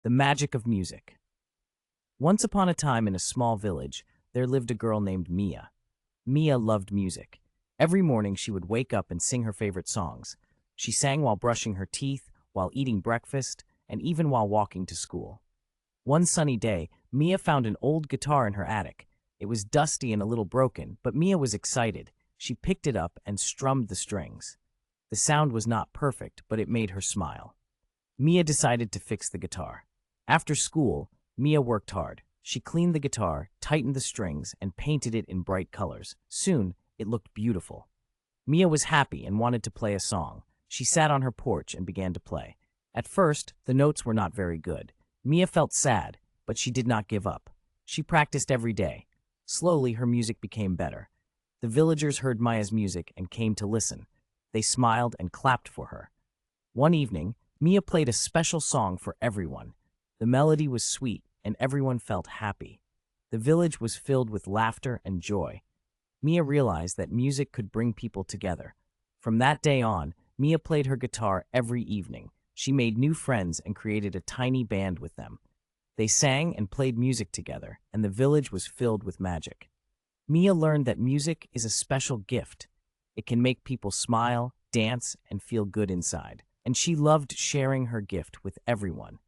The magic of music. Once upon a time in a small village, there lived a girl named Mia. Mia loved music. Every morning she would wake up and sing her favorite songs. She sang while brushing her teeth, while eating breakfast, and even while walking to school. One sunny day, Mia found an old guitar in her attic. It was dusty and a little broken, but Mia was excited. She picked it up and strummed the strings. The sound was not perfect, but it made her smile. Mia decided to fix the guitar. After school, Mia worked hard. She cleaned the guitar, tightened the strings, and painted it in bright colors. Soon, it looked beautiful. Mia was happy and wanted to play a song. She sat on her porch and began to play. At first, the notes were not very good. Mia felt sad, but she did not give up. She practiced every day. Slowly, her music became better. The villagers heard Mia's music and came to listen. They smiled and clapped for her. One evening, Mia played a special song for everyone. The melody was sweet, and everyone felt happy. The village was filled with laughter and joy. Mia realized that music could bring people together. From that day on, Mia played her guitar every evening. She made new friends and created a tiny band with them. They sang and played music together, and the village was filled with magic. Mia learned that music is a special gift. It can make people smile, dance, and feel good inside. And she loved sharing her gift with everyone.